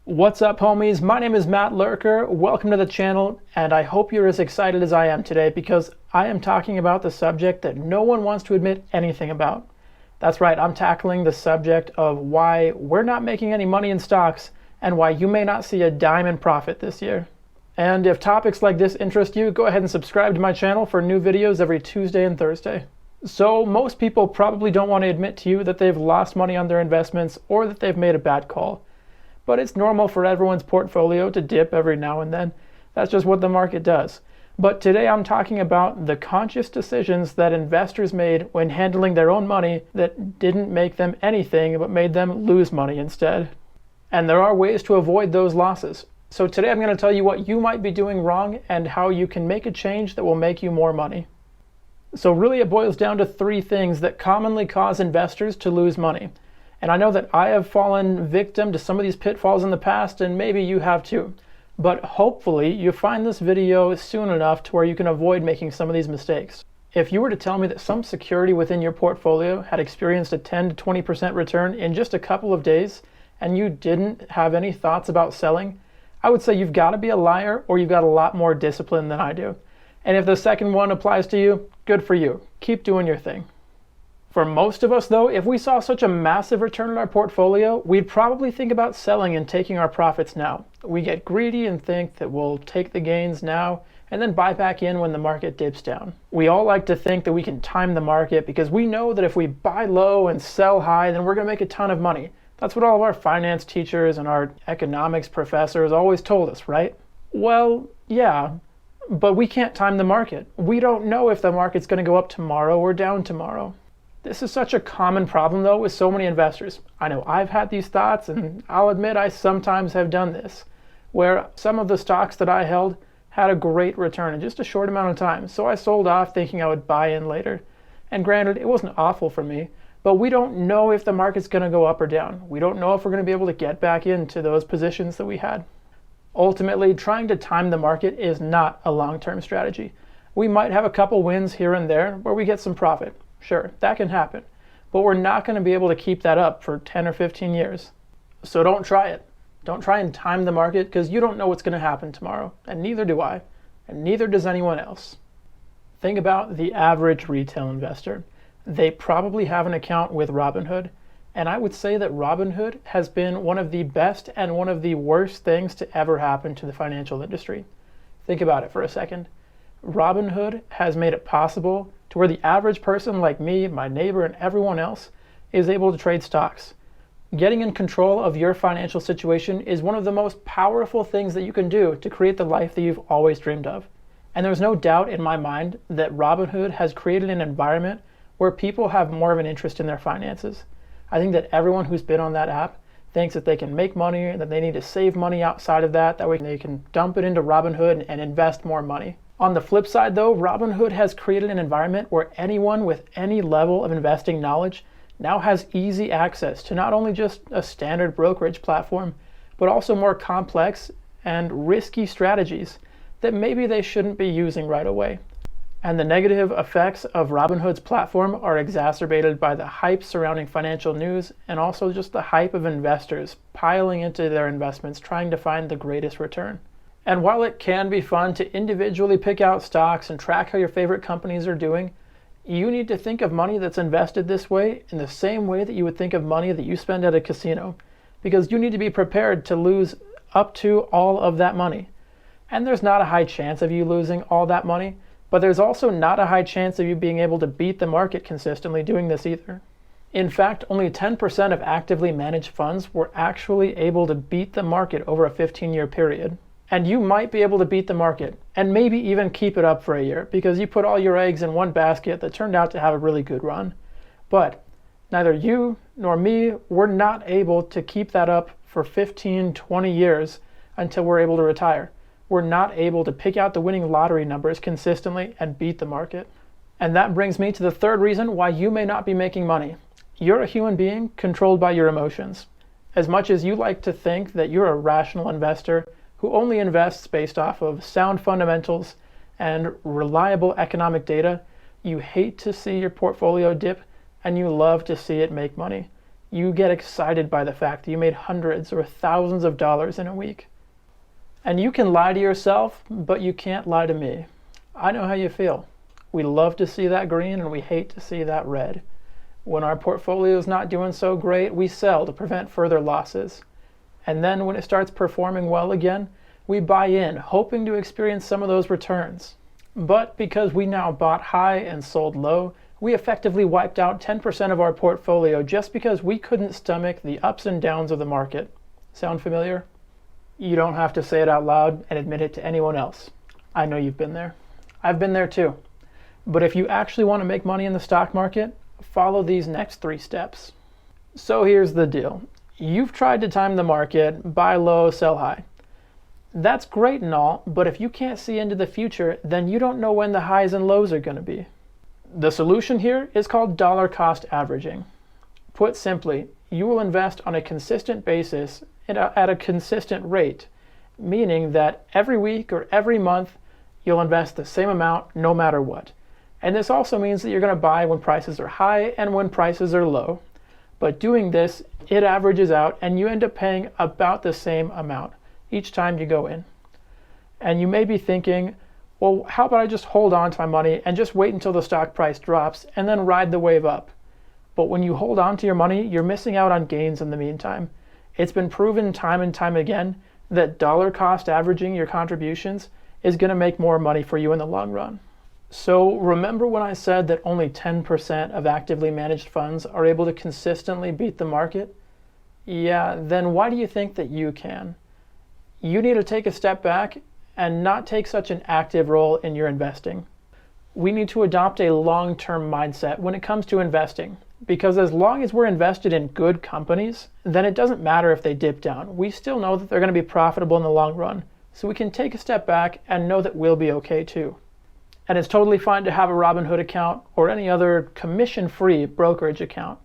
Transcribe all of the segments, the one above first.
What's up, homies? My name is Matt Lurker. Welcome to the channel, and I hope you're as excited as I am today because I am talking about the subject that no one wants to admit anything about. That's right, I'm tackling the subject of why we're not making any money in stocks and why you may not see a dime in profit this year. And if topics like this interest you, go ahead and subscribe to my channel for new videos every Tuesday and Thursday. So most people probably don't want to admit to you that they've lost money on their investments or that they've made a bad call. But it's normal for everyone's portfolio to dip every now and then. That's just what the market does. But today I'm talking about the conscious decisions that investors made when handling their own money that didn't make them anything but made them lose money instead. And there are ways to avoid those losses. So today I'm going to tell you what you might be doing wrong and how you can make a change that will make you more money. So really it boils down to three things that commonly cause investors to lose money. And I know that I have fallen victim to some of these pitfalls in the past, and maybe you have too. But hopefully you find this video soon enough to where you can avoid making some of these mistakes. If you were to tell me that some security within your portfolio had experienced a 10 to 20% return in just a couple of days, and you didn't have any thoughts about selling, I would say you've got to be a liar or you've got a lot more discipline than I do. And if the second one applies to you, good for you. Keep doing your thing. For most of us though, if we saw such a massive return in our portfolio, we'd probably think about selling and taking our profits now. We get greedy and think that we'll take the gains now and then buy back in when the market dips down. We all like to think that we can time the market because we know that if we buy low and sell high, then we're going to make a ton of money. That's what all of our finance teachers and our economics professors always told us, right? Well, yeah, but we can't time the market. We don't know if the market's going to go up tomorrow or down tomorrow. This is such a common problem though with so many investors. I know I've had these thoughts, and I'll admit I sometimes have done this, where some of the stocks that I held had a great return in just a short amount of time. So I sold off thinking I would buy in later. And granted, it wasn't awful for me, but we don't know if the market's going to go up or down. We don't know if we're going to be able to get back into those positions that we had. Ultimately, trying to time the market is not a long-term strategy. We might have a couple wins here and there where we get some profit. Sure, that can happen, but we're not going to be able to keep that up for 10 or 15 years. So don't try it. Don't try and time the market because you don't know what's going to happen tomorrow, and neither do I, and neither does anyone else. Think about the average retail investor. They probably have an account with Robinhood, and I would say that Robinhood has been one of the best and one of the worst things to ever happen to the financial industry. Think about it for a second. Robinhood has made it possible to where the average person like me, my neighbor, and everyone else is able to trade stocks. Getting in control of your financial situation is one of the most powerful things that you can do to create the life that you've always dreamed of. And there's no doubt in my mind that Robinhood has created an environment where people have more of an interest in their finances. I think that everyone who's been on that app thinks that they can make money and that they need to save money outside of that. That way they can dump it into Robinhood and invest more money. On the flip side though, Robinhood has created an environment where anyone with any level of investing knowledge now has easy access to not only just a standard brokerage platform, but also more complex and risky strategies that maybe they shouldn't be using right away. And the negative effects of Robinhood's platform are exacerbated by the hype surrounding financial news and also just the hype of investors piling into their investments trying to find the greatest return. And while it can be fun to individually pick out stocks and track how your favorite companies are doing, you need to think of money that's invested this way in the same way that you would think of money that you spend at a casino, because you need to be prepared to lose up to all of that money. And there's not a high chance of you losing all that money, but there's also not a high chance of you being able to beat the market consistently doing this either. In fact, only 10% of actively managed funds were actually able to beat the market over a 15-year period. And you might be able to beat the market and maybe even keep it up for a year because you put all your eggs in one basket that turned out to have a really good run. But neither you nor me were not able to keep that up for 15, 20 years until we're able to retire. We're not able to pick out the winning lottery numbers consistently and beat the market. And that brings me to the third reason why you may not be making money. You're a human being controlled by your emotions. As much as you like to think that you're a rational investor who only invests based off of sound fundamentals and reliable economic data, you hate to see your portfolio dip and you love to see it make money. You get excited by the fact that you made hundreds or thousands of dollars in a week. And you can lie to yourself, but you can't lie to me. I know how you feel. We love to see that green and we hate to see that red. When our portfolio is not doing so great, we sell to prevent further losses. And then when it starts performing well again, we buy in, hoping to experience some of those returns. But because we now bought high and sold low, we effectively wiped out 10% of our portfolio just because we couldn't stomach the ups and downs of the market. Sound familiar? You don't have to say it out loud and admit it to anyone else. I know you've been there. I've been there too. But if you actually want to make money in the stock market, follow these next 3 steps. So here's the deal. You've tried to time the market, buy low, sell high. That's great and all, but if you can't see into the future, then you don't know when the highs and lows are going to be. The solution here is called dollar cost averaging. Put simply, you will invest on a consistent basis at a consistent rate, meaning that every week or every month you'll invest the same amount no matter what. And this also means that you're going to buy when prices are high and when prices are low. But doing this, it averages out and you end up paying about the same amount each time you go in. And you may be thinking, well, how about I just hold on to my money and just wait until the stock price drops and then ride the wave up? But when you hold on to your money, you're missing out on gains in the meantime. It's been proven time and time again that dollar cost averaging your contributions is going to make more money for you in the long run. So remember when I said that only 10% of actively managed funds are able to consistently beat the market? Yeah, then why do you think that you can? You need to take a step back and not take such an active role in your investing. We need to adopt a long-term mindset when it comes to investing, because as long as we're invested in good companies, then it doesn't matter if they dip down. We still know that they're going to be profitable in the long run, so we can take a step back and know that we'll be okay too. And it's totally fine to have a Robinhood account or any other commission-free brokerage account,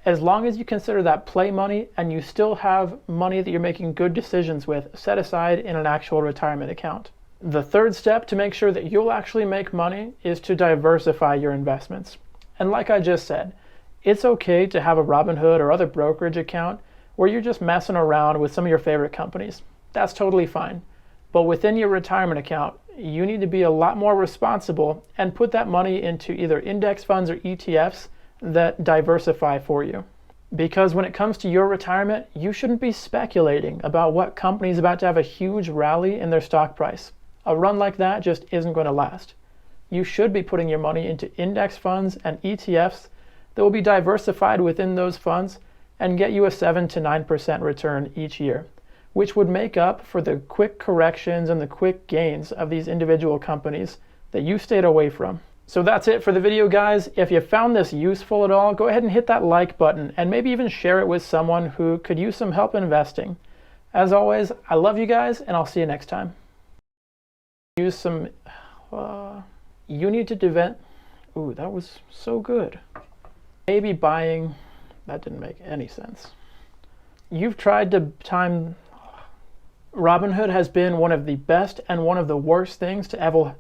as long as you consider that play money and you still have money that you're making good decisions with set aside in an actual retirement account. The third step to make sure that you'll actually make money is to diversify your investments. And like I just said, it's okay to have a Robinhood or other brokerage account where you're just messing around with some of your favorite companies. That's totally fine. But within your retirement account, you need to be a lot more responsible and put that money into either index funds or ETFs that diversify for you. Because when it comes to your retirement, you shouldn't be speculating about what company is about to have a huge rally in their stock price. A run like that just isn't going to last. You should be putting your money into index funds and ETFs that will be diversified within those funds and get you a 7 to 9% return each year, which would make up for the quick corrections and the quick gains of these individual companies that you stayed away from. So that's it for the video, guys. If you found this useful at all, go ahead and hit that like button and maybe even share it with someone who could use some help investing. As always, I love you guys and I'll see you next time. Use some, you need to devent, ooh, that was so good. Maybe buying, that didn't make any sense. You've tried to time, Robinhood has been one of the best and one of the worst things to ever